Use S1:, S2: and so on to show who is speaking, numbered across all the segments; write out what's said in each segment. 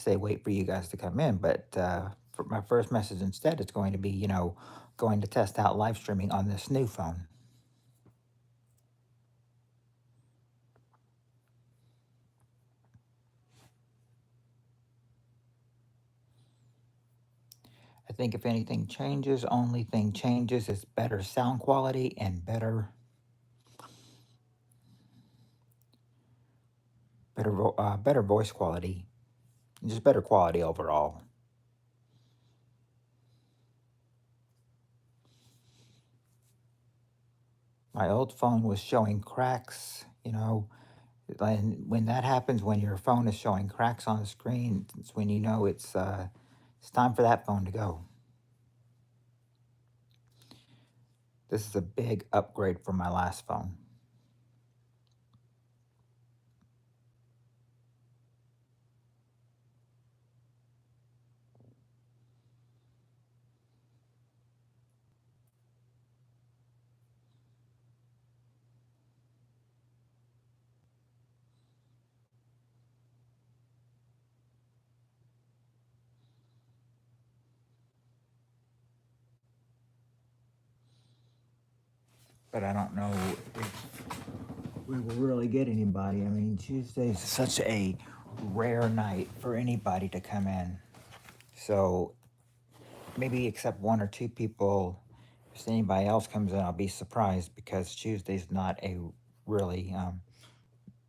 S1: say wait for you guys to come in, but for my first message instead, it's going to be, going to test out live streaming on this new phone. I think if anything changes, only thing changes is better sound quality and better voice quality, just better quality overall. My old phone was showing cracks, and when that happens, when your phone is showing cracks on the screen, it's when you know it's time for that phone to go. This is a big upgrade from my last phone. But I don't know if we will really get anybody. I mean, Tuesday's such a rare night for anybody to come in. So maybe except one or two people. If anybody else comes in, I'll be surprised because Tuesday's not a really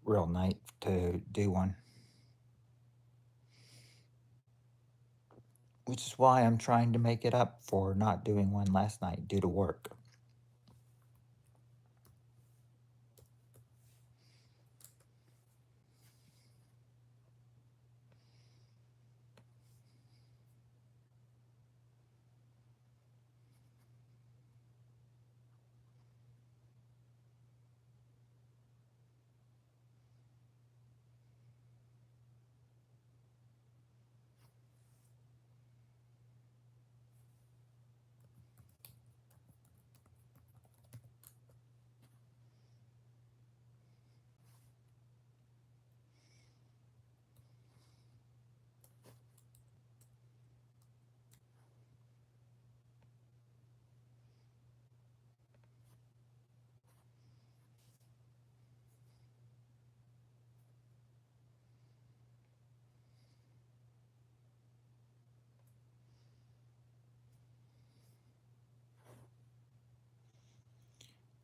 S1: real night to do one. Which is why I'm trying to make it up for not doing one last night due to work.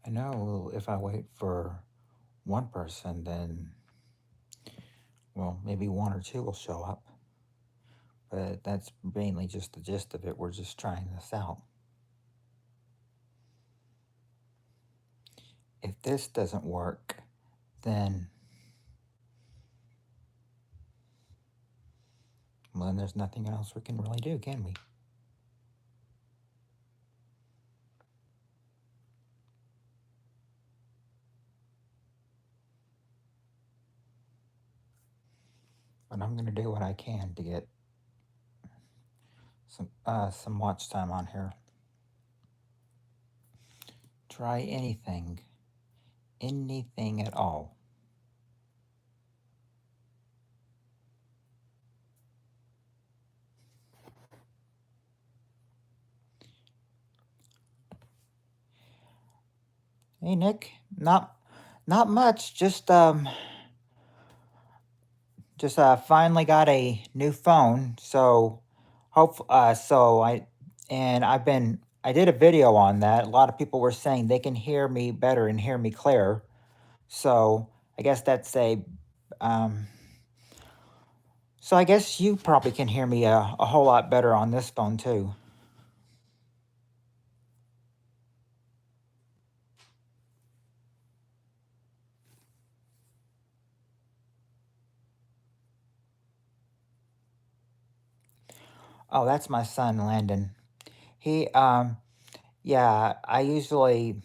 S1: I know if I wait for one person, then, well, maybe one or two will show up. But that's mainly just the gist of it. We're just trying this out. If this doesn't work, then, well, then there's nothing else we can really do, can we? But I'm going to do what I can to get some watch time on here. Try anything at all. Hey Nick, not much. Just finally got a new phone. So hope so I did a video on that. A lot of people were saying they can hear me better and hear me clear. So I guess that's a um so I guess you probably can hear me a whole lot better on this phone too. Oh, that's my son Landon. He yeah, I usually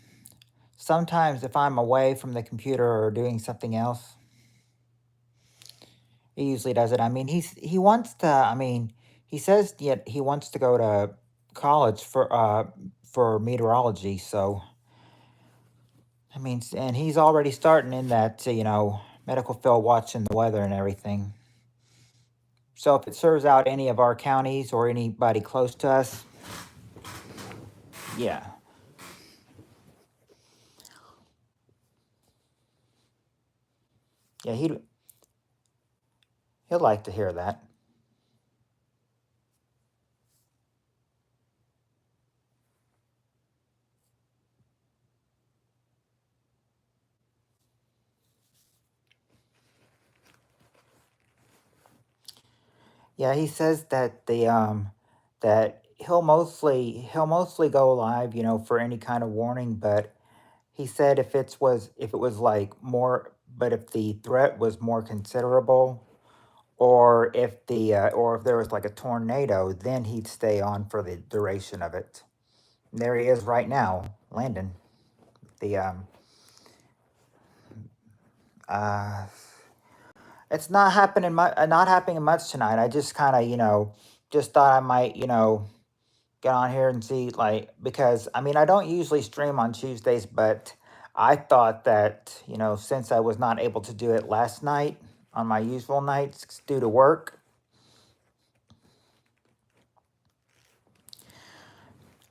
S1: sometimes if I'm away from the computer or doing something else, he usually does it. I mean, he wants to. I mean, he says yet he wants to go to college for meteorology. So I mean, and he's already starting in that medical field, watching the weather and everything. So if it serves out any of our counties or anybody close to us, yeah. Yeah, he'll like to hear that. Yeah, he says that that he'll mostly go live, for any kind of warning, but he said if it was like more, but if the threat was more considerable, or if there was like a tornado, then he'd stay on for the duration of it. And there he is right now, Landon. The uh It's not happening much. Not happening much tonight. I just kind of, just thought I might, get on here and see, like, because I mean, I don't usually stream on Tuesdays, but I thought that, since I was not able to do it last night on my usual nights due to work,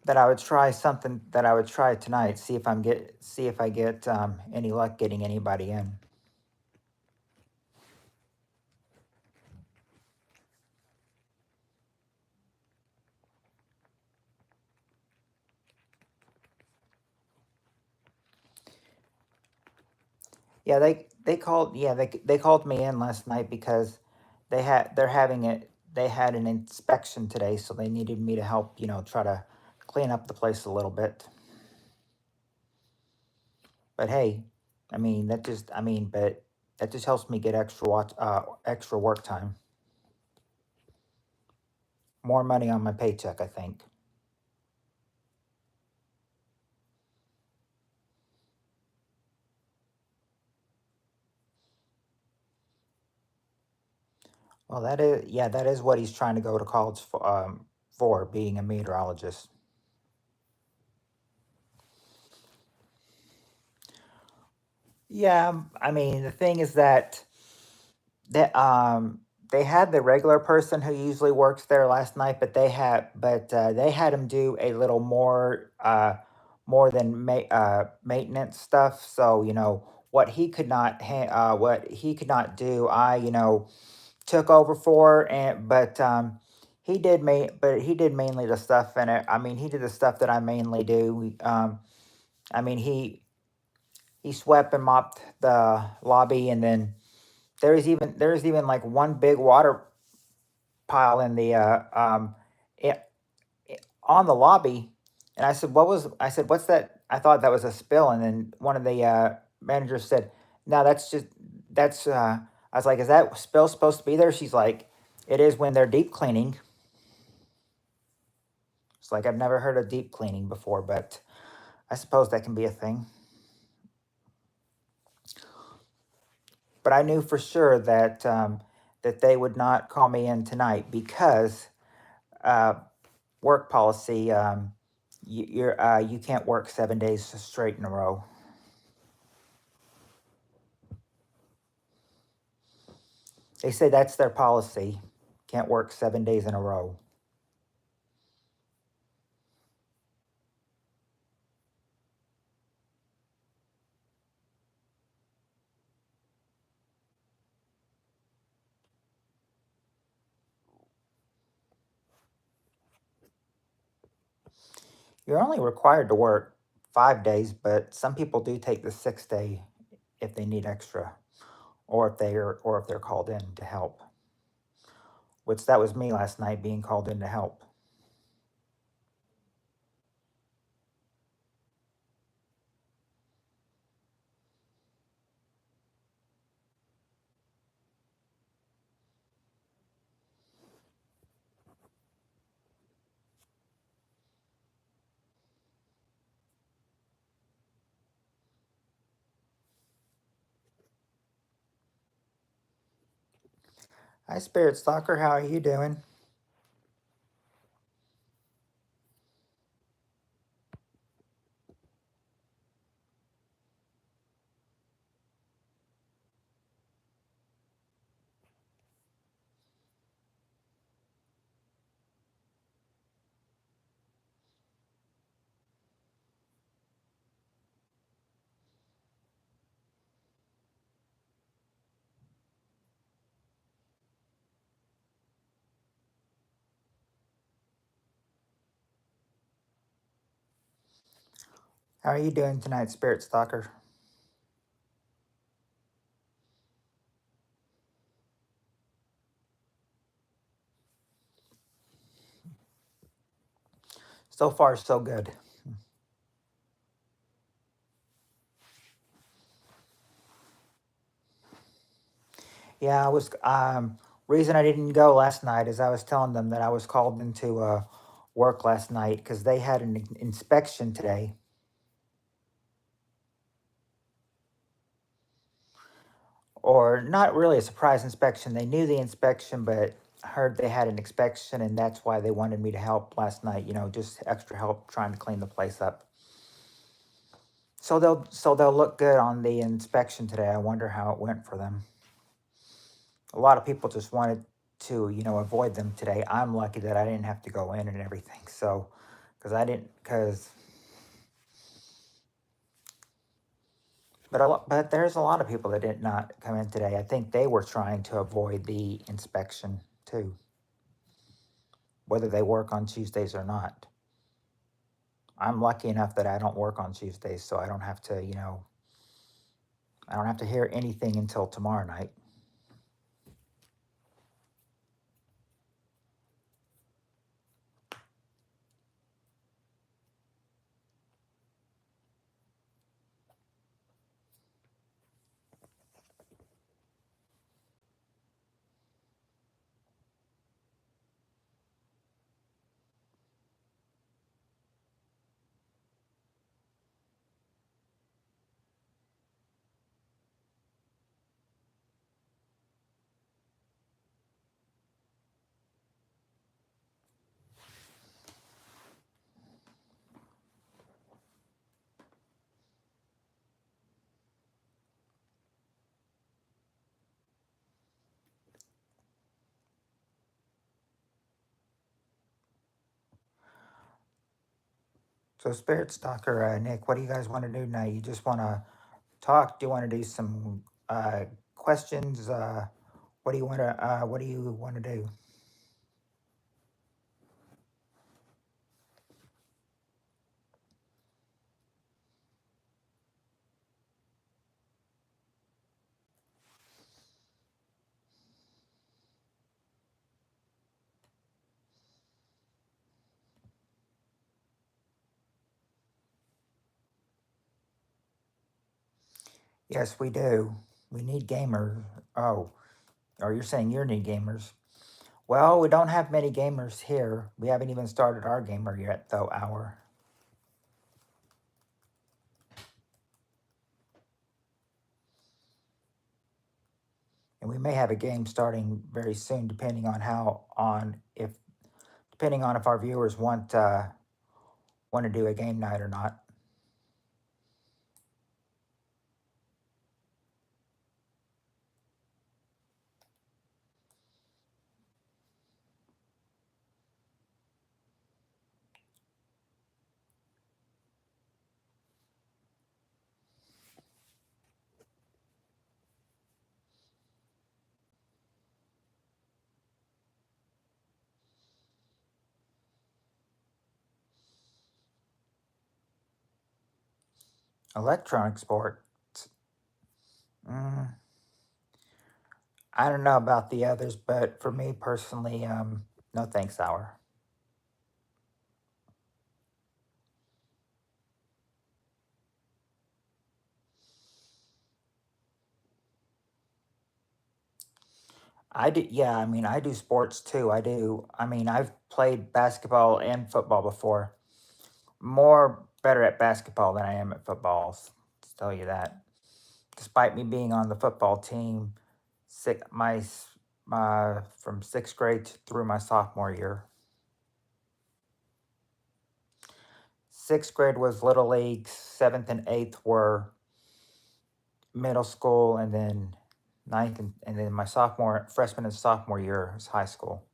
S1: that I would try something that I would try tonight. See if I get any luck getting anybody in. Yeah, they called me in last night because they had an inspection today, so they needed me to help, try to clean up the place a little bit. But hey, but that just helps me get extra work time, more money on my paycheck, I think. Well, that is what he's trying to go to college for being a meteorologist. Yeah, I mean, the thing is that they had the regular person who usually works there last night, but they had him do a little more than maintenance stuff. So what he could not do, I took over for, and but he did mainly the stuff in it. I mean, he did the stuff that I mainly do. I mean, he swept and mopped the lobby, and then there's even like one big water pile in the I on the lobby. And I said, what's that? I thought that was a spill. And then one of the managers said, no, that's I was like, is that spill supposed to be there? She's like, it is when they're deep cleaning. It's like, I've never heard of deep cleaning before, but I suppose that can be a thing. But I knew for sure that they would not call me in tonight because uh, work policy. You can't work 7 days straight in a row. They say that's their policy. Can't work 7 days in a row. You're only required to work 5 days, but some people do take the 6 day if they need extra, or if they're called in to help. Which that was me last night being called in to help. Hi, Spirit Stalker. How are you doing? How are you doing tonight, Spirit Stalker? So far, so good. Yeah, I was. Reason I didn't go last night is I was telling them that I was called into work last night because they had an inspection today, or not really a surprise inspection. They knew the inspection, but heard they had an inspection, and that's why they wanted me to help last night. You know, just extra help trying to clean the place up. So they'll look good on the inspection today. I wonder how it went for them. A lot of people just wanted to, avoid them today. I'm lucky that I didn't have to go in and everything. So, because I didn't, because, but there's a lot of people that did not come in today. I think they were trying to avoid the inspection too, whether they work on Tuesdays or not. I'm lucky enough that I don't work on Tuesdays, so I don't have to, I don't have to hear anything until tomorrow night. So, Spirit Stalker, Nick, what do you guys want to do tonight? You just want to talk? Do you want to do some questions? What do you want to do? Yes, we do. We need gamers. Oh, or you're saying you need gamers? Well, we don't have many gamers here. We haven't even started our gamer yet, though. And we may have a game starting very soon, depending on if our viewers want to do a game night or not. Electronic sports. Mm, I don't know about the others, but for me personally, no thanks, Hour. I do, yeah. I mean, I do sports too. I do. I mean, I've played basketball and football before. More better at basketball than I am at football. To tell you that, despite me being on the football team, my from sixth grade through my sophomore year. Sixth grade was little league. Seventh and eighth were middle school, and then ninth and then my freshman and sophomore year was high school.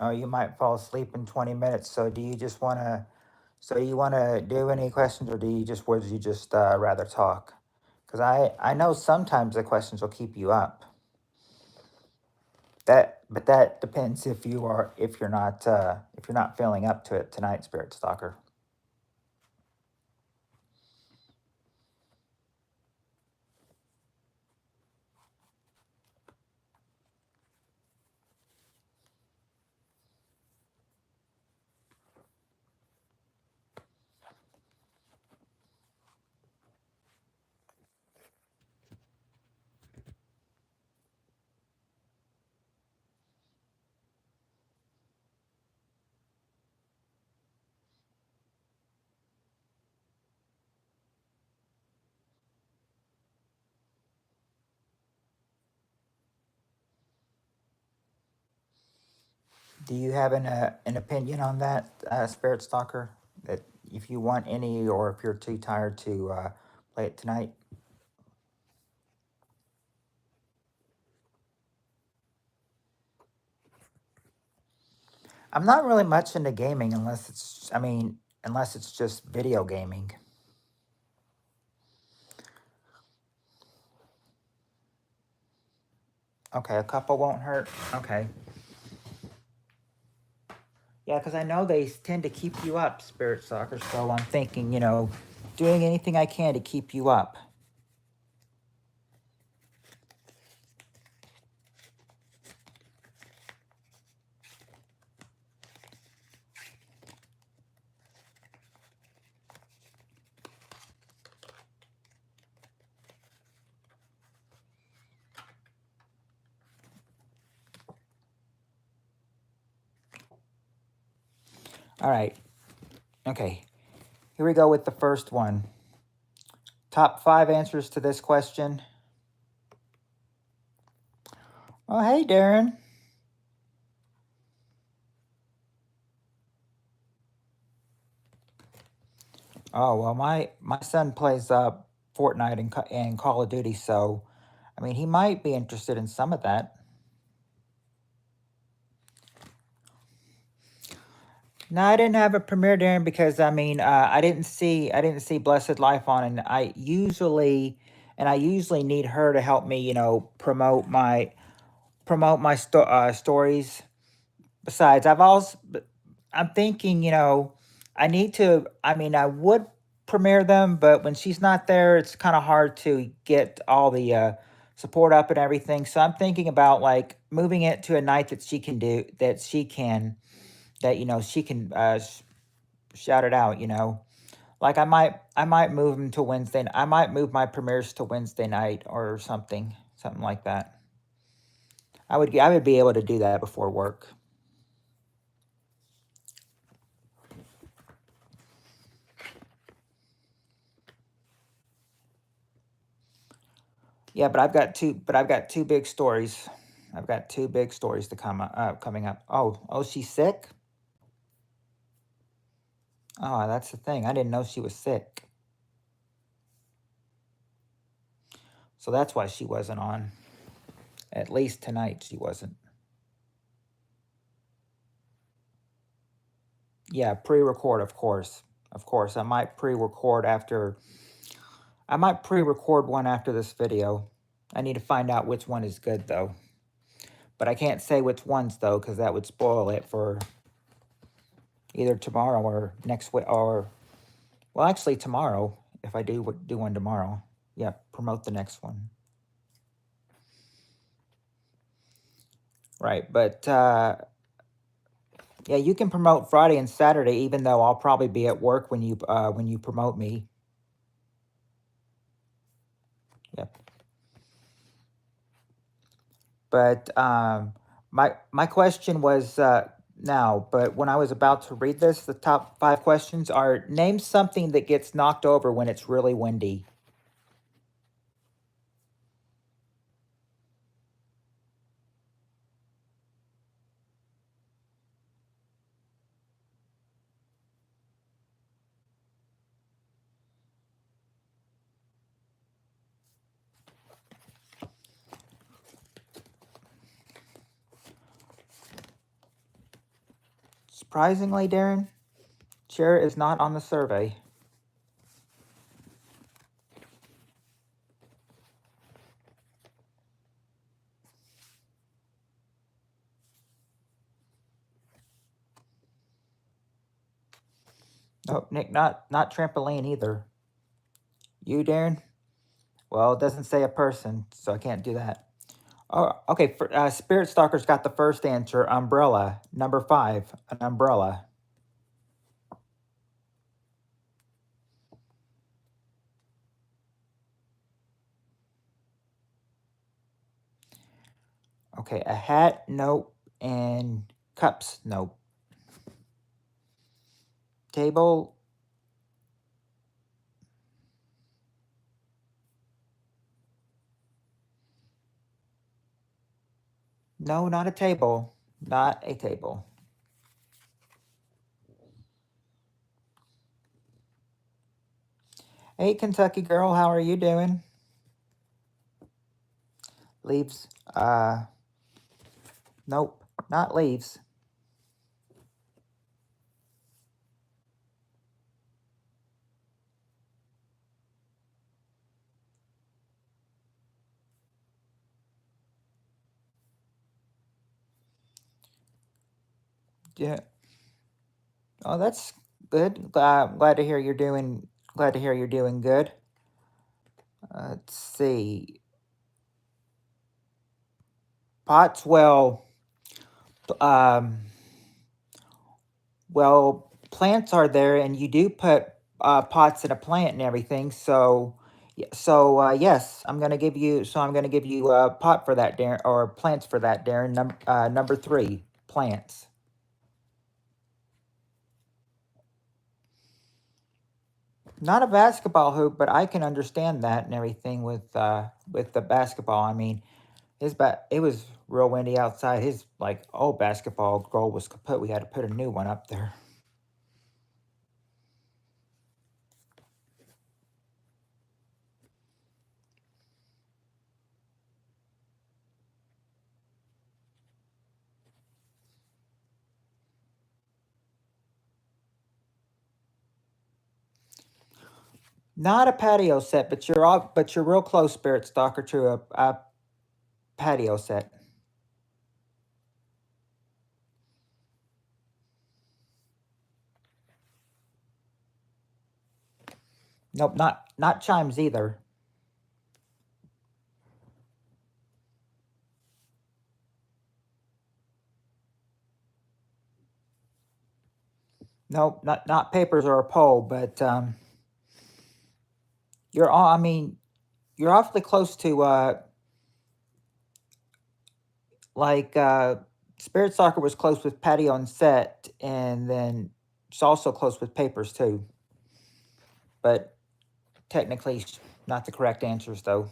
S1: Oh, you might fall asleep in 20 minutes. So do you just want to, so do you want to do any questions or do you just, would you just rather talk? Because I know sometimes the questions will keep you up. But that depends if you are, if you're not feeling up to it tonight, Spirit Stalker. Do you have an opinion on that, Spirit Stalker? That if you want any, or if you're too tired to play it tonight? I'm not really much into gaming unless it's, I mean, unless it's just video gaming. Okay, a couple won't hurt. Okay. Yeah, because I know they tend to keep you up, Spirit Stalker. So I'm thinking, doing anything I can to keep you up. All right. Okay. Here we go with the first one. Top 5 answers to this question. Oh, hey, Darren. Oh, well, my son plays Fortnite and Call of Duty, so I mean, he might be interested in some of that. No, I didn't have a premiere, Darren, because I mean, I didn't see Blessed Life on, and I usually need her to help me, promote my stories. Besides, I'm thinking, I need to. I mean, I would premiere them, but when she's not there, it's kind of hard to get all the support up and everything. So I'm thinking about like moving it to a night that she can do that she can that she can shout it out. Like I might move them to Wednesday. I might move my premieres to Wednesday night or something like that. I would be able to do that before work. Yeah, but I've got two big stories. I've got two big stories to coming up. Oh, she's sick. Oh, that's the thing. I didn't know she was sick. So that's why she wasn't on. At least tonight she wasn't. Yeah, pre-record, of course. Of course, I might pre-record one after this video. I need to find out which one is good though. But I can't say which ones though, because that would spoil it for either tomorrow or next week, or well, actually tomorrow. If I do one tomorrow, yeah, promote the next one. Right, but yeah, you can promote Friday and Saturday, even though I'll probably be at work when you promote me. Yep. But my question was now, but when I was about to read this, the top 5 questions are: name something that gets knocked over when it's really windy. Surprisingly, Darren, chair is not on the survey. Nope, Nick, not trampoline either. You, Darren? Well, it doesn't say a person, so I can't do that. Oh, okay. Spirit Stalker's got the first answer. Umbrella. Number 5, an umbrella. Okay, a hat, nope. And cups, nope. Table, no, not a table. Not a table. Hey, Kentucky girl, how are you doing? Leaves, nope, not leaves. Yeah. Oh, that's good. Glad to hear you're doing. Glad to hear you're doing good. Let's see. Pots. Um, well, plants are there, and you do put pots in a plant and everything. So, yes, I'm gonna give you. So I'm gonna give you a pot for that, Darren, or plants for that, Darren. Number 3, plants. Not a basketball hoop, but I can understand that and everything with the basketball. I mean, it was real windy outside. His like old basketball goal was kaput. We had to put a new one up there. Not a patio set, but you're real close, Spirit Stalker, to a patio set. Nope, not chimes either. Nope, not papers or a pole, but you're all. I mean, you're awfully close to like Spirit Soccer was close with patio and set, and then it's also close with papers too. But technically, not the correct answers though.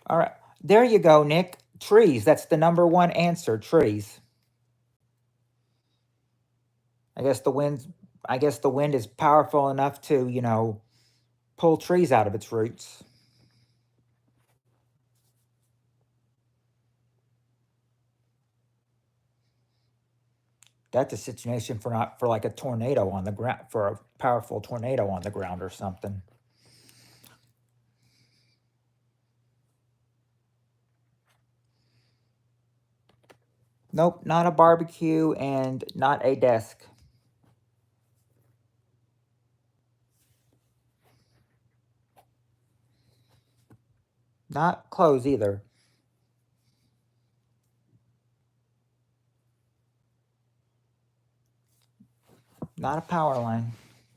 S1: All right, there you go, Nick. Trees. That's the number 1 answer. Trees. I guess the wind. I guess the wind is powerful enough to pull trees out of its roots. That's a situation for not for like a tornado on the ground, for a powerful tornado on the ground or something. Nope, not a barbecue and not a desk. Not clothes either. Not a power line.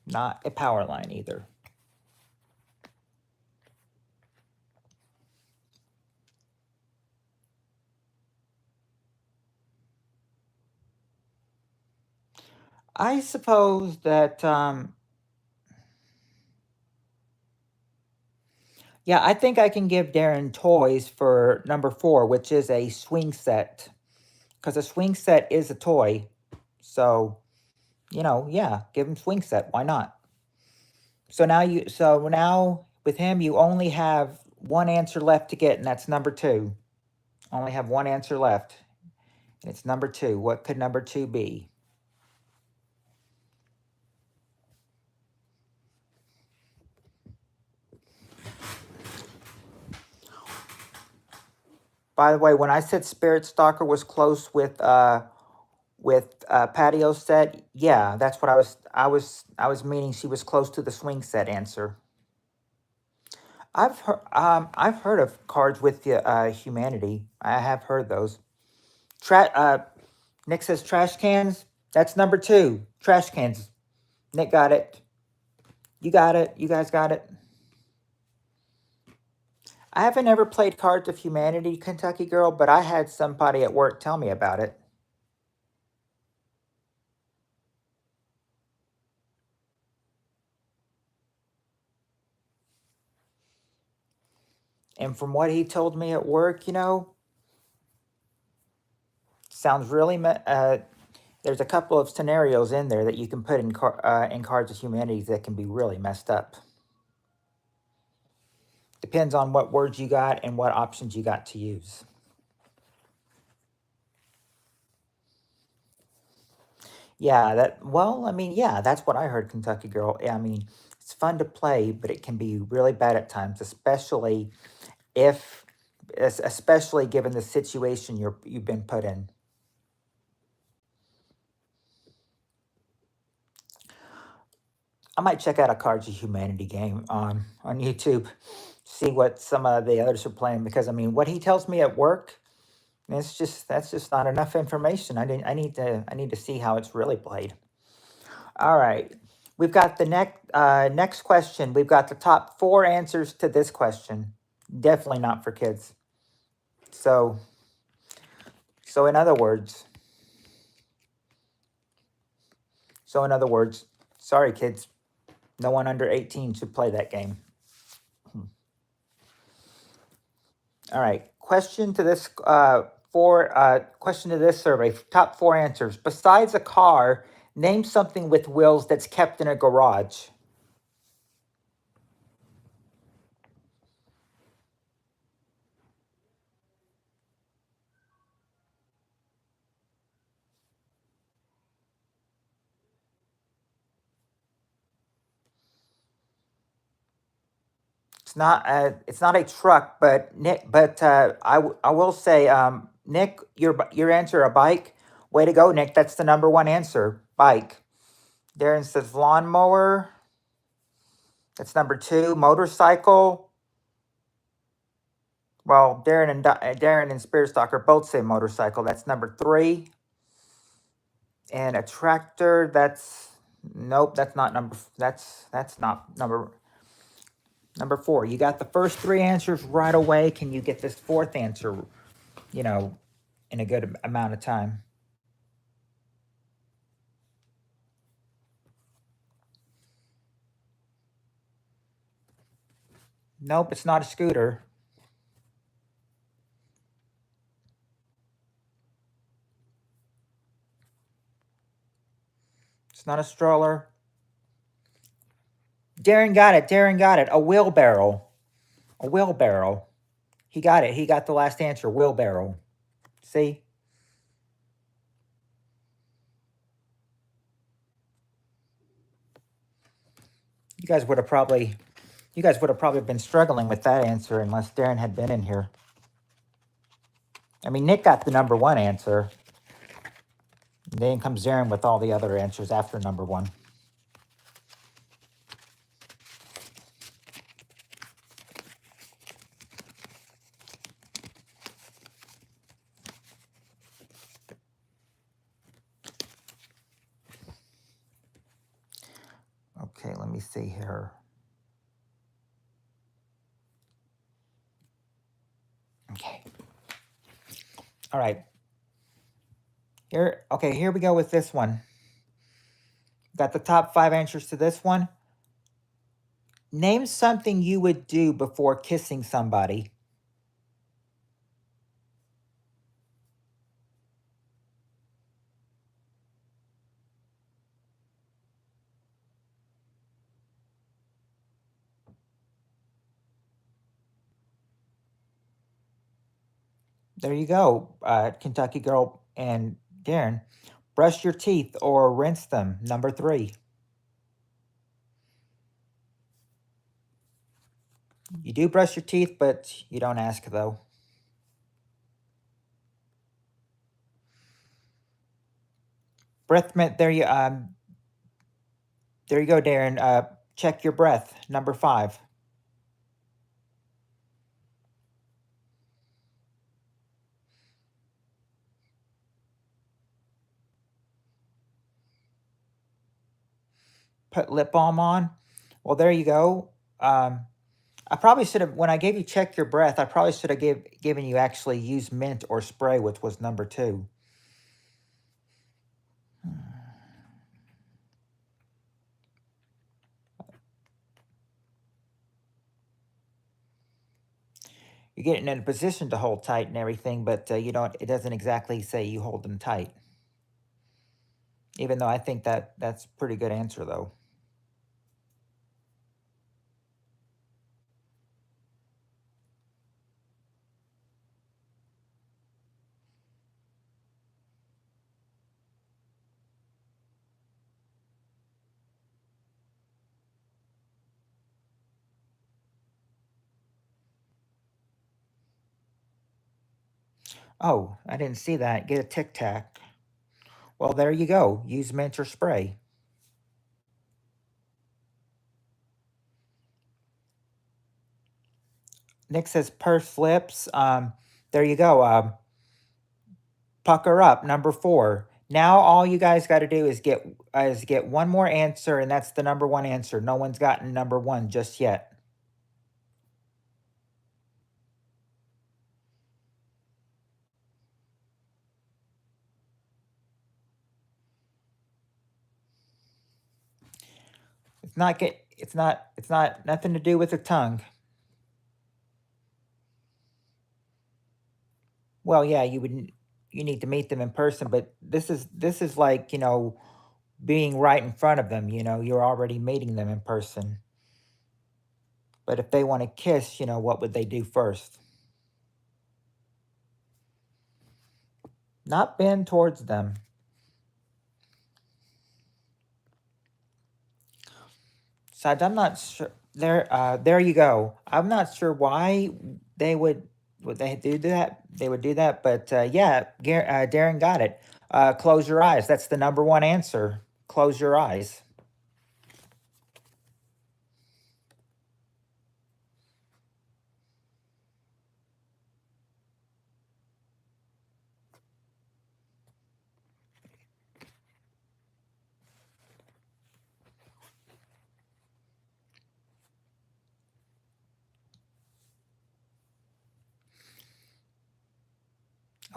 S1: Not a power line either. I suppose that yeah, I think I can give Darren toys for number 4, which is a swing set. Because a swing set is a toy. So, yeah, give him swing set. Why not? So now with him you only have one answer left to get, and that's number 2. Only have one answer left, and it's number 2. What could number 2 be? By the way, when I said Spirit Stalker was close with patio set, yeah, that's what I was meaning. She was close to the swing set answer. I've heard of cards with the humanity. I have heard those. Nick says trash cans. That's number 2. Trash cans. Nick got it. You got it. You guys got it. I haven't ever played Cards of Humanity, Kentucky Girl, but I had somebody at work tell me about it. And from what he told me at work, sounds really. There's a couple of scenarios in there that you can put in Cards of Humanity that can be really messed up. Depends on what words you got and what options you got to use. Yeah, that's what I heard, Kentucky Girl. Yeah, I mean, it's fun to play, but it can be really bad at times, if, especially given the situation you've been put in. I might check out a Cards of Humanity game on YouTube, see what some of the others are playing, because I mean, what he tells me at work, that's just not enough information. I need to see how it's really played. All right. We've got the next question. We've got the top 4 answers to this question. Definitely not for kids. So in other words, sorry kids, no one under 18 should play that game. All right. Question to this survey. Top 4 answers. Besides a car, name something with wheels that's kept in a garage. It's not a truck, but Nick. But I will say, Nick, your answer a bike. Way to go, Nick. That's the number 1 answer. Bike. Darren says lawnmower. That's number 2. Motorcycle. Well, Darren and Spirit Stalker both say motorcycle. That's number 3. And a tractor. Nope. That's not number. That's not number 4. You got the first 3 answers right away. Can you get this 4th answer? In a good amount of time. Nope, it's not a scooter. It's not a stroller. Darren got it. A wheelbarrow. He got it. He got the last answer. Wheelbarrow. See? You guys would have probably been struggling with that answer unless Darren had been in here. I mean, Nick got the number 1 answer. Then comes Darren with all the other answers after number 1. Okay, let me see here. Okay. All right. Here we go with this one. Got the top 5 answers to this one. Name something you would do before kissing somebody. There you go, Kentucky Girl and Darren. Brush your teeth or rinse them. Number 3. You do brush your teeth, but you don't ask though. Breath mint. There you go, Darren. Check your breath. Number 5. Put lip balm on. Well, there you go. I probably should have, when I gave you check your breath, I probably should have given you actually use mint or spray, which was number 2. You're getting in a position to hold tight and everything, but you don't. It doesn't exactly say you hold them tight. Even though I think that's a pretty good answer though. Oh, I didn't see that. Get a Tic Tac. Well, there you go. Use mint or spray. Nick says purse lips. There you go. Pucker up. Number 4. Now all you guys got to do is get one more answer, and that's the number 1 answer. No one's gotten number 1 just yet. It's not nothing to do with the tongue. Well, yeah, you need to meet them in person, but this is like, being right in front of them, you're already meeting them in person. But if they want to kiss, what would they do first? Not bend towards them. So I'm not sure. There you go. I'm not sure why they would they do that. They would do that, but yeah, Darren got it. Close your eyes. That's the number 1 answer. Close your eyes.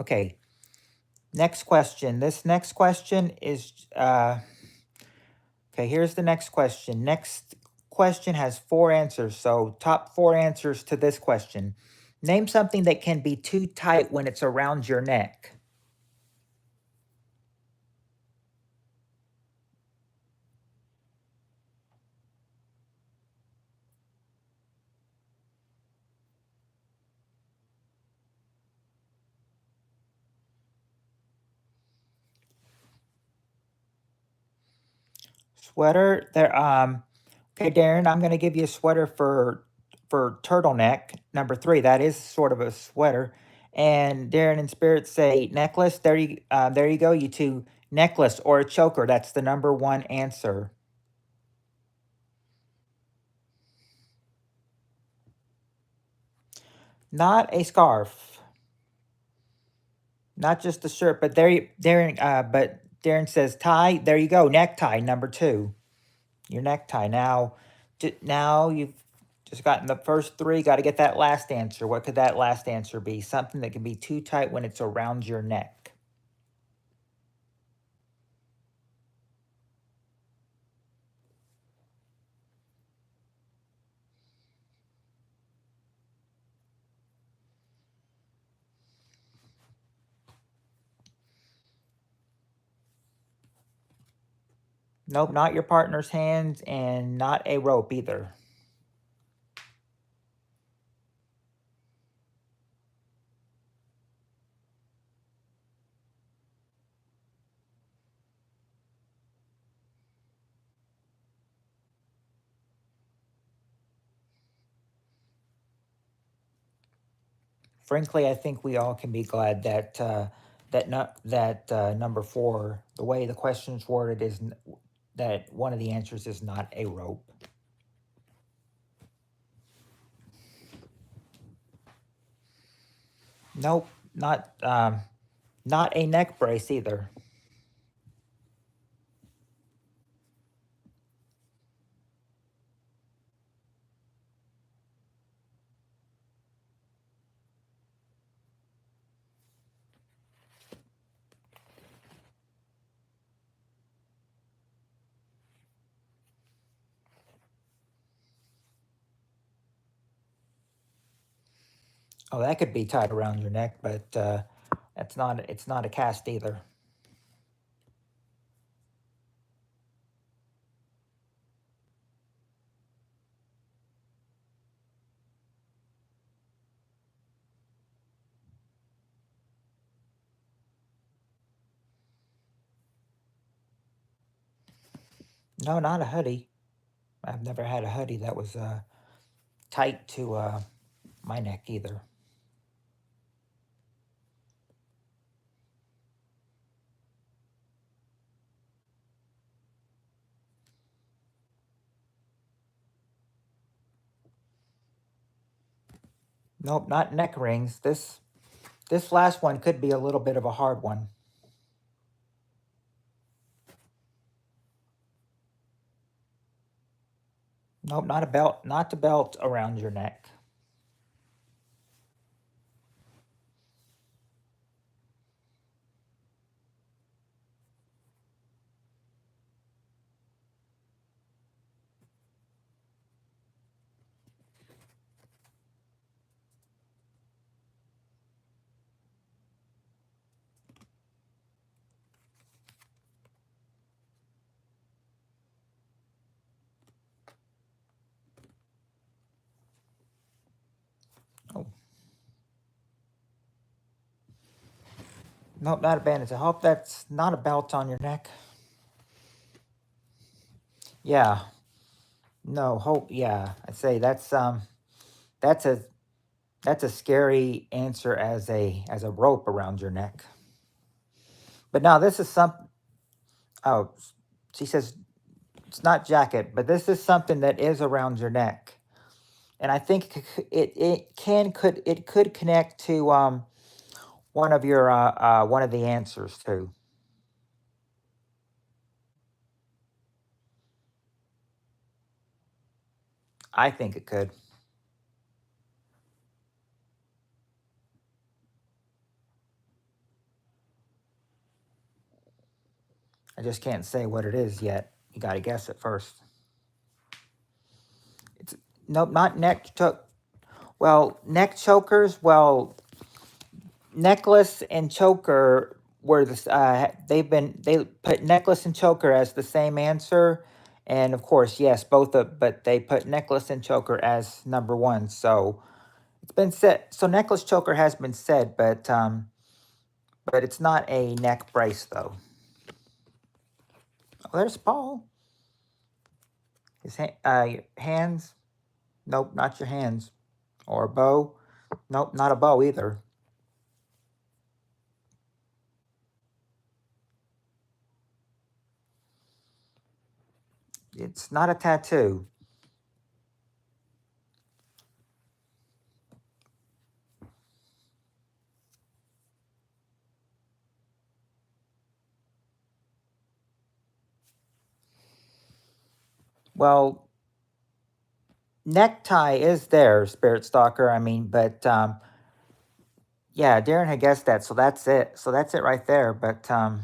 S1: Okay. Next question. This next question is okay. Here's the next question. Next question has 4 answers. So top 4 answers to this question. Name something that can be too tight when it's around your neck. Sweater. There. Okay, Darren. I'm going to give you a sweater for turtleneck. Number 3. That is sort of a sweater. And Darren and Spirit say necklace. There you go. You two, necklace or a choker. That's the number 1 answer. Not a scarf. Not just a shirt, but Darren says tie. There you go. Necktie. Number 2. Your necktie. Now you've just gotten the first 3. Got to get that last answer. What could that last answer be? Something that can be too tight when it's around your neck. Nope, not your partner's hands and not a rope either. frankly, I think we all can be glad that number 4, the way the question's worded, is that one of the answers is not a rope. Nope, not a neck brace either. Oh, that could be tied around your neck, but it's not a cast either. No, not a hoodie. I've never had a hoodie that was tight to my neck either. Nope, not neck rings. This last one could be a little bit of a hard one. Nope, not a belt, not the belt around your neck. Oh, nope, not a bandage. I hope that's not a belt on your neck. Yeah, no, hope. Yeah, I'd say that's a that's a scary answer as a rope around your neck. But now this is some. Oh, she says it's not jacket, but this is something that is around your neck, and I think it could connect to one of the answers too. I think it could. I just can't say what it is yet. You got to guess it first. It's nope, not neck choke. Well, neck chokers. Well, necklace and choker were they put necklace and choker as the same answer, and of course, yes, but they put necklace and choker as number one. So it's been said. So necklace choker has been said, but it's not a neck brace though. Oh, there's Paul. Your hands. Nope, not your hands. Or a bow. Nope, not a bow either. It's not a tattoo. Well, necktie is there, Spirit Stalker. I mean, but yeah, Darren had guessed that, so that's it. So that's it right there. But oh,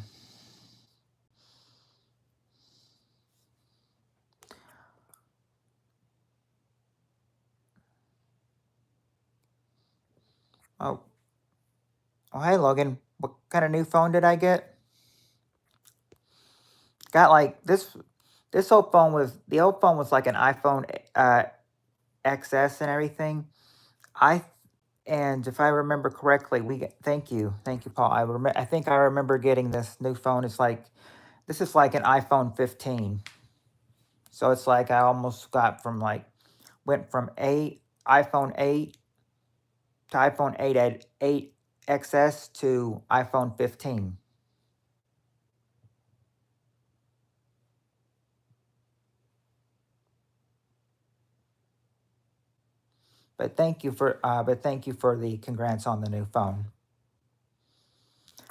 S1: oh, hey Logan, what kind of new phone did I get? Got like this. This old phone was the old phone was like an iPhone XS and everything. I and if I remember correctly, thank you, Paul. I think I remember getting this new phone. This is like an iPhone 15. So it's like I almost got from like went from iPhone 8 to iPhone 8 XS to iPhone 15. But thank you for the congrats on the new phone.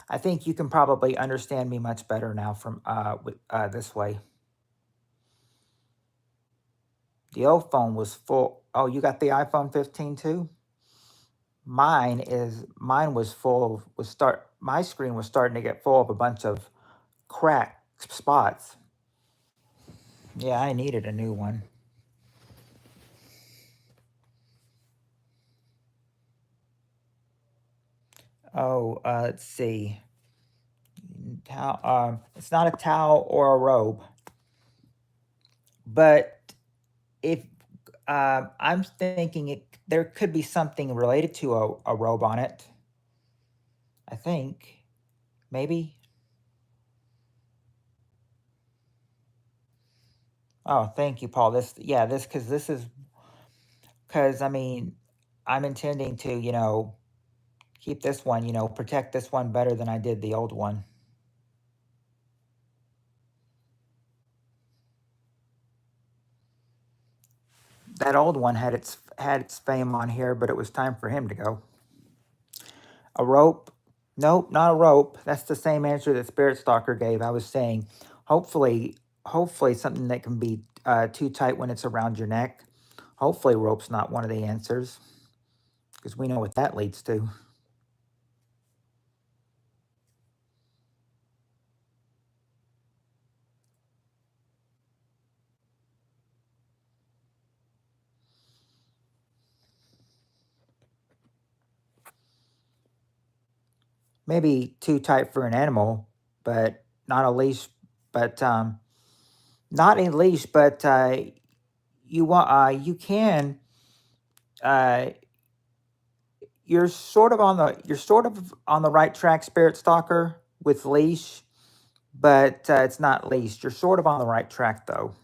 S1: I think you can probably understand me much better now from this way. The old phone was full. Oh, you got the iPhone 15 too? Mine was full. My screen was starting to get full of a bunch of crack spots. Yeah, I needed a new one. Oh, let's see. It's not a towel or a robe, but if I'm thinking there could be something related to a robe on it. I think maybe. Oh, thank you, Paul. Because I mean, I'm intending to keep this one, protect this one better than I did the old one. That old one had its fame on here, but it was time for him to go. A rope? Nope, not a rope. That's the same answer that Spirit Stalker gave. I was saying, hopefully something that can be too tight when it's around your neck. Hopefully rope's not one of the answers, because we know what that leads to. Maybe too tight for an animal, but not a leash. But not a leash, but you can uh, you're sort of on the right track, Spirit Stalker, with leash, but it's not leash. You're sort of on the right track though.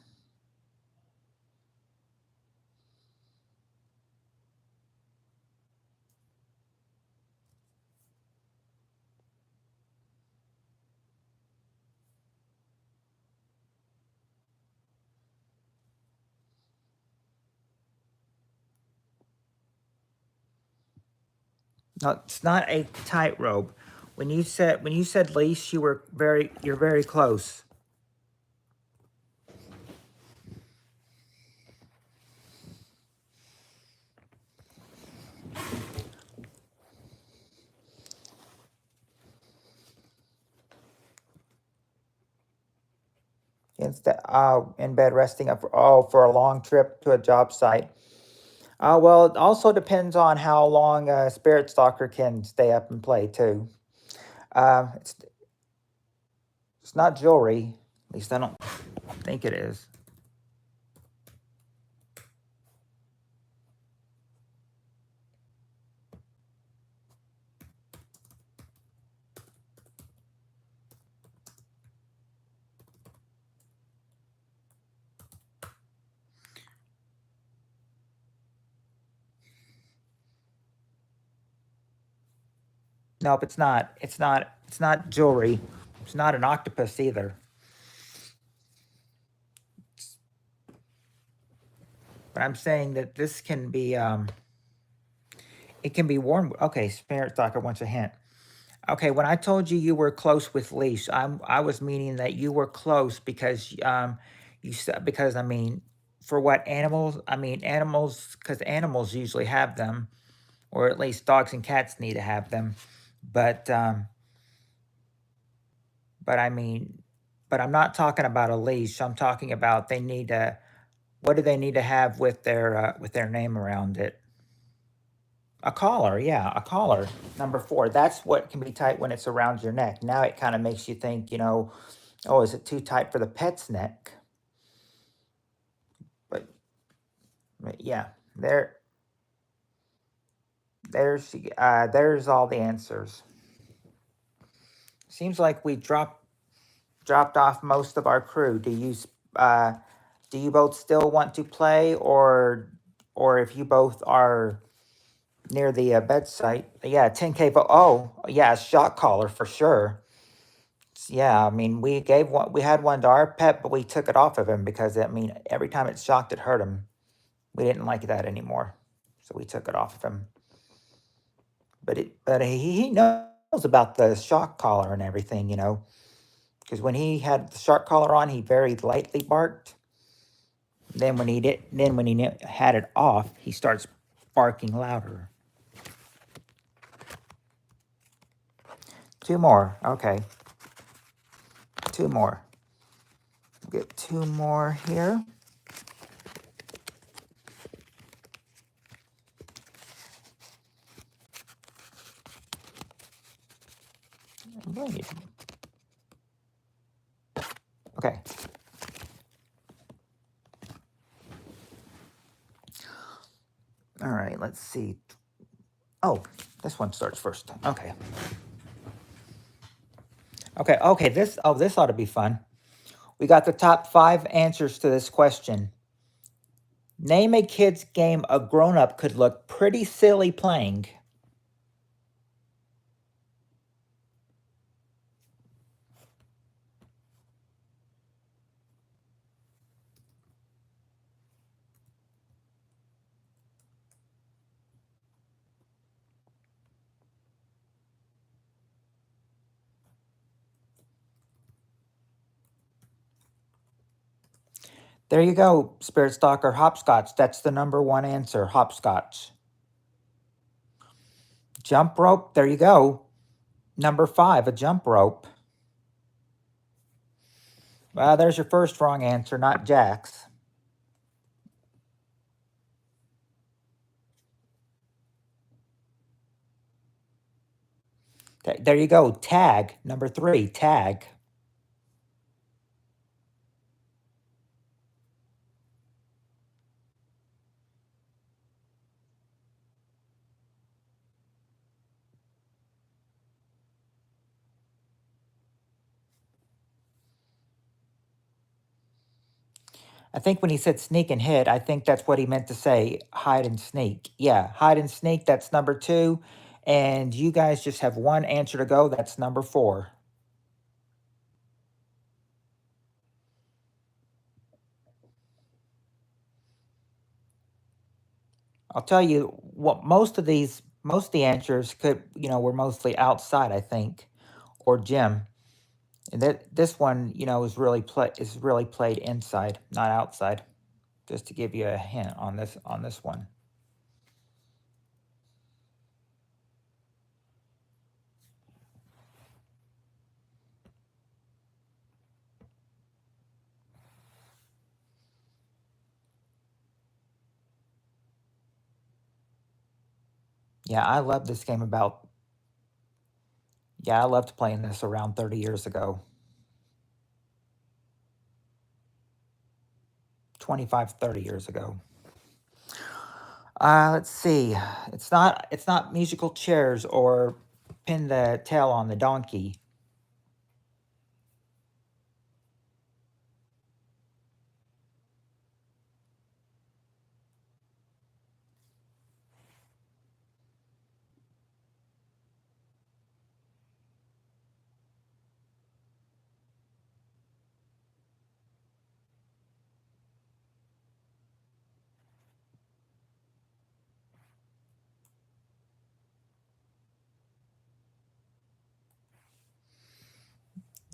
S1: No, it's not a tightrope. When you said leash, you're very close. Instead, in bed resting up for a long trip to a job site. Well, it also depends on how long Spirit Stalker can stay up and play too. It's not jewelry. At least I don't think it is. Nope, it's not. It's not jewelry. It's not an octopus either. But I'm saying that this can be it can be worn. Okay, Spirit Stalker wants a hint. Okay, when I told you you were close with leash, I was meaning that you were close because you said because I mean for what animals? I mean animals because animals usually have them, or at least dogs and cats need to have them. But but I mean, but I'm not talking about a leash. I'm talking about they need to. What do they need to have with their name around it? A collar, yeah, a collar. Number four. That's what can be tight when it's around your neck. Now it kind of makes you think, oh, is it too tight for the pet's neck? But, but yeah, there, there's all the answers. Seems like we dropped off most of our crew. Uh, do you both still want to play, or if you both are near the bedside. Yeah, 10K. Oh, yeah, a shock collar for sure. Yeah, I mean, we gave one. We had one to our pet, but we took it off of him because I mean, every time it shocked, it hurt him. We didn't like that anymore, so we took it off of him. But he knows about the shock collar and everything, you know, because when he had the shock collar on, he very lightly barked. Then when he had it off, he starts barking louder. Two more, okay. Two more. Get two more here. Wait. Okay. All right, let's see. Oh, this one starts first. Okay. Okay, this ought to be fun. We got the top 5 answers to this question. Name a kid's game a grown-up could look pretty silly playing. There you go, Spirit Stalker. Hopscotch. That's the number 1 answer. Hopscotch. Jump rope. There you go. Number 5, a jump rope. Well, there's your first wrong answer, not Jack's. There you go. Tag. Number 3, tag. I think when he said sneak and hit, I think that's what he meant to say, hide and sneak. Yeah, hide and sneak, that's number 2. And you guys just have one answer to go. That's number 4. I'll tell you what, most of the answers were mostly outside, I think, or gym. And this one, is really played inside, not outside. Just to give you a hint on this one. Yeah, I love this game about. Yeah, I loved playing this around 30 years ago. 25, 30 years ago. Let's see. It's not musical chairs or pin the tail on the donkey.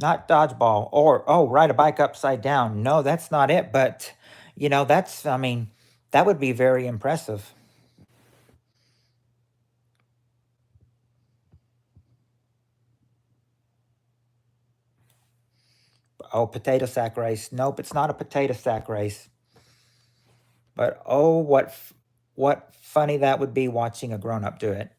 S1: Not dodgeball or ride a bike upside down. No, that's not it. But that's I mean, that would be very impressive. Oh, potato sack race. Nope, it's not a potato sack race. But oh, what funny that would be watching a grown up do it.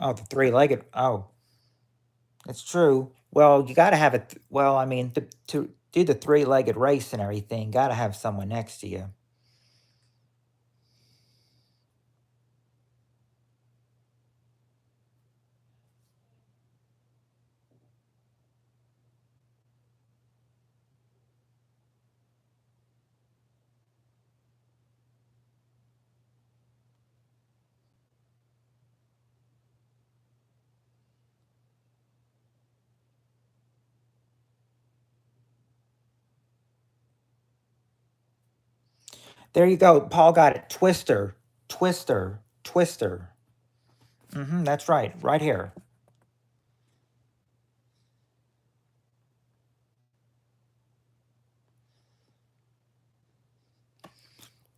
S1: Oh, the 3-legged. Oh, it's true. Well, you got to have it. Well, I mean, to do the 3-legged race and everything, got to have someone next to you. There you go. Paul got it. Twister, twister, twister. That's right. Right here.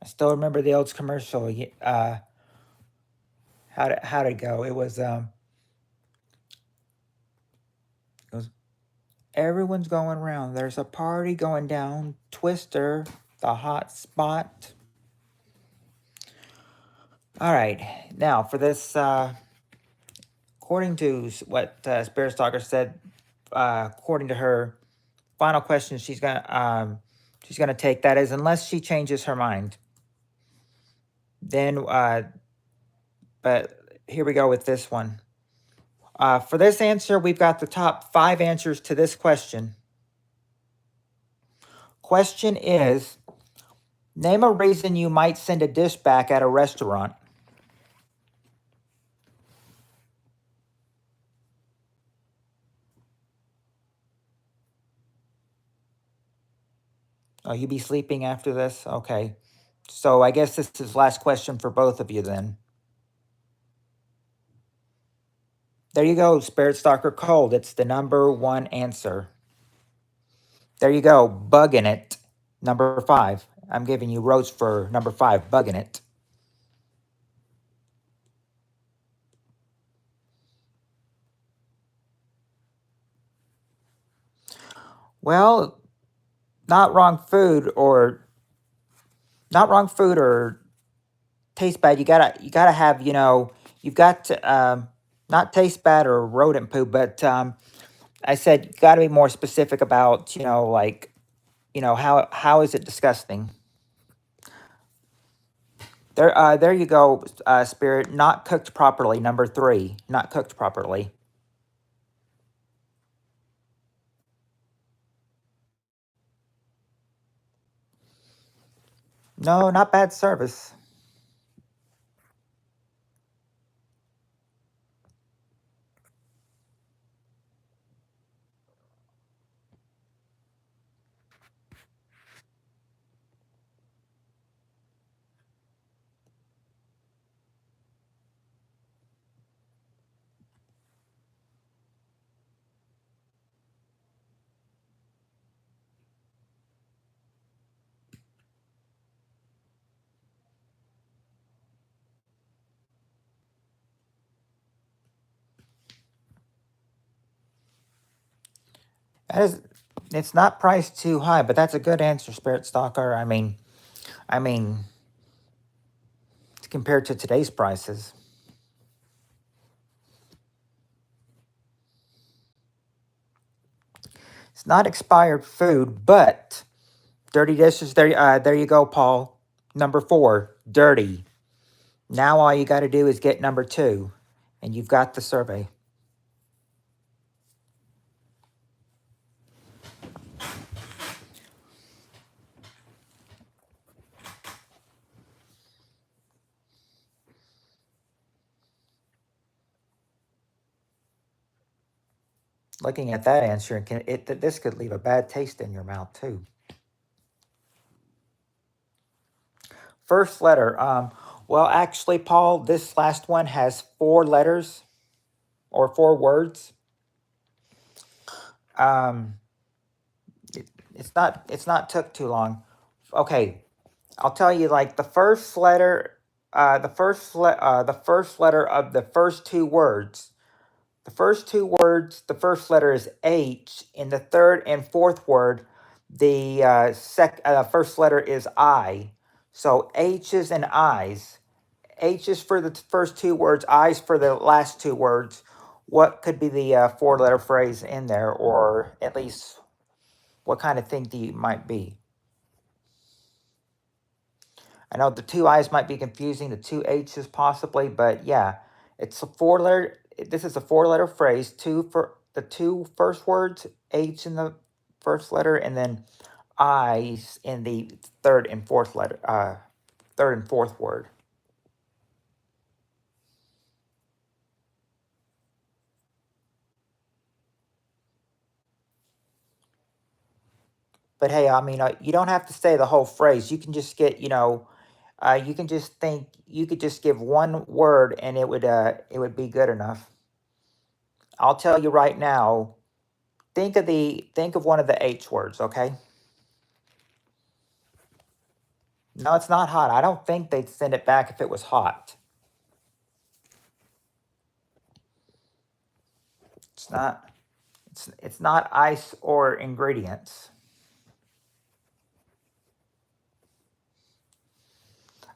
S1: I still remember the old commercial. How'd it go? It was everyone's going around. There's a party going down. Twister, the hot spot. All right. Now for this, according to what Spirit Stalker said, according to her, final question she's gonna take that is unless she changes her mind. Then, but here we go with this one. For this answer, we've got the top 5 answers to this question. Question is, name a reason you might send a dish back at a restaurant. Oh, you be sleeping after this? Okay. So I guess this is last question for both of you then. There you go, Spirit Stalker Cold. It's the number 1 answer. There you go, bugging it. Number 5. I'm giving you roast for number 5, bugging it. Well, not wrong food or taste bad. You gotta have, you've got to not taste bad or rodent poo, but I said you gotta be more specific about, like, how is it disgusting? There you go, Spirit. Not cooked properly. Number 3, not cooked properly. No, not bad service. That is, it's not priced too high, but that's a good answer, Spirit Stalker. I mean, compared to today's prices. It's not expired food, but dirty dishes. There you go, Paul. Number 4, dirty. Now all you got to do is get number 2, and you've got the survey. Looking at that answer, this could leave a bad taste in your mouth too. First letter. Well, actually, Paul, this last one has 4 letters or 4 words. It's not took too long. Okay, I'll tell you. Like the first letter, the first letter of the first 2 words. The first 2 words, the first letter is H. In the third and fourth word, the first letter is I. So H's and I's. H is for the first 2 words, I's for the last 2 words. What could be the 4-letter phrase in there, or at least what kind of thing do you might be? I know the 2 I's might be confusing, the 2 H's possibly, but yeah, it's a 4-letter. This is a 4-letter phrase. 2 for the 2 first words, H in the first letter, and then I's in the third and fourth word. But hey, I mean, you don't have to say the whole phrase. You can just get, you can just think. You could just give one word, and it would be good enough. I'll tell you right now. Think of one of the H words. Okay. No, it's not hot. I don't think they'd send it back if it was hot. It's not. It's not ice or ingredients.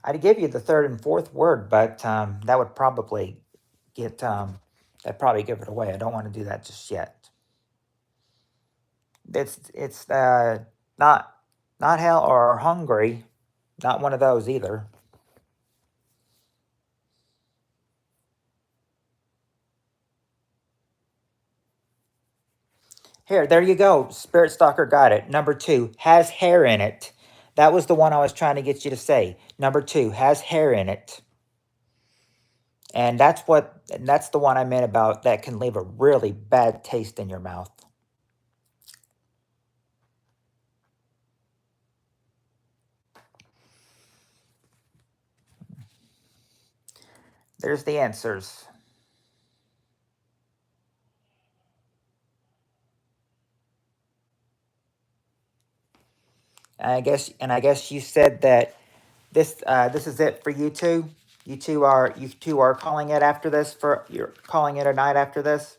S1: I'd give you the third and fourth word, but that would probably get that'd probably give it away. I don't want to do that just yet. It's not hell or hungry, not one of those either. Here, there you go. Spirit Stalker got it. Number two, has hair in it. That was the one I was trying to get you to say. Number two, has hair in it. And that's the one I meant about that can leave a really bad taste in your mouth. There's the answers. I guess you said that this is it for you two. You two are calling it after this for you're calling it a night after this.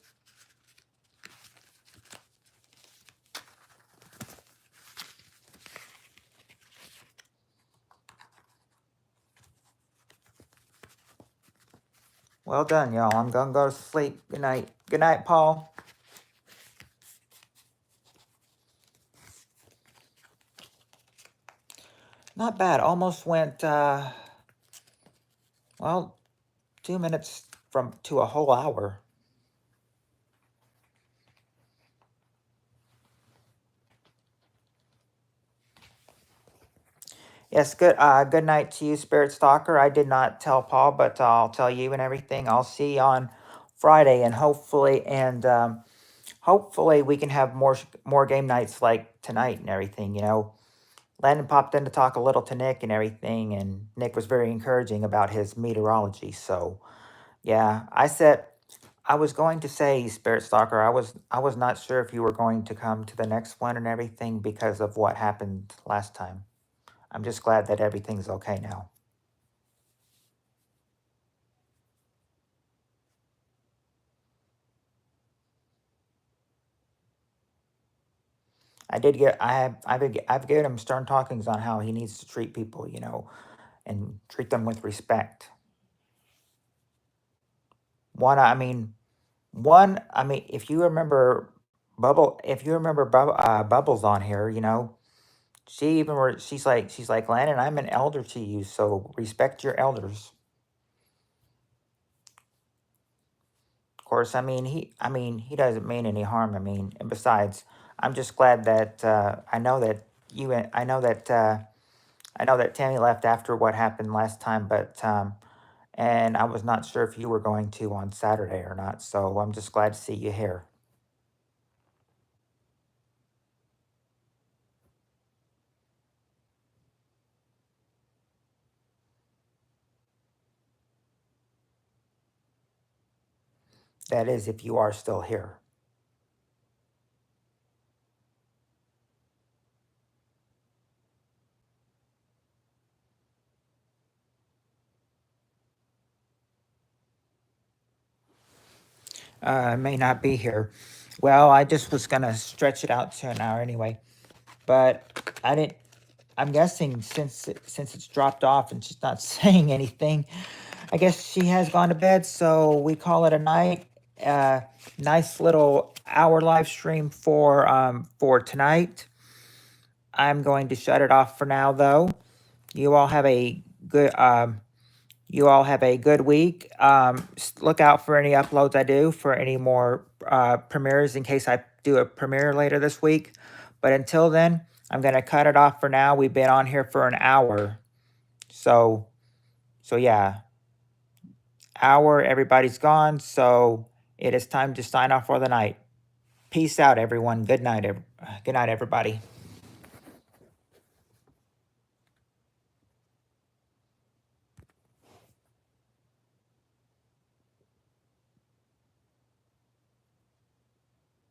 S1: Well done, y'all. I'm gonna go to sleep. Good night. Good night, Paul. Not bad. Almost went well, 2 minutes from to a whole hour. Yes, good night to you, Spirit Stalker. I did not tell Paul, but I'll tell you and everything. I'll see you on Friday, and hopefully we can have more game nights like tonight and everything. Landon popped in to talk a little to Nick and everything, and Nick was very encouraging about his meteorology. So yeah, I was going to say, Spirit Stalker, I was not sure if you were going to come to the next one and everything because of what happened last time. I'm just glad that everything's okay now. I've given him stern talkings on how he needs to treat people, and treat them with respect. One, I mean, if you remember Bubbles on here, she's like, Landon, I'm an elder to you, so respect your elders. Of course, he doesn't mean any harm. And besides, I'm just glad that I know that Tammy left after what happened last time, but and I was not sure if you were going to on Saturday or not. So I'm just glad to see you here. That is, if you are still here. May not be here. Well, I just was gonna stretch it out to an hour anyway, but I didn't. I'm guessing since it's dropped off and she's not saying anything, I guess she has gone to bed. So we call it a night. Nice little hour live stream for tonight. I'm going to shut it off for now, though. You all have a good week. Look out for any uploads I do for any more premieres in case I do a premiere later this week. But until then, I'm going to cut it off for now. We've been on here for an hour. So yeah, hour, everybody's gone. So it is time to sign off for the night. Peace out, everyone. Good night, everybody.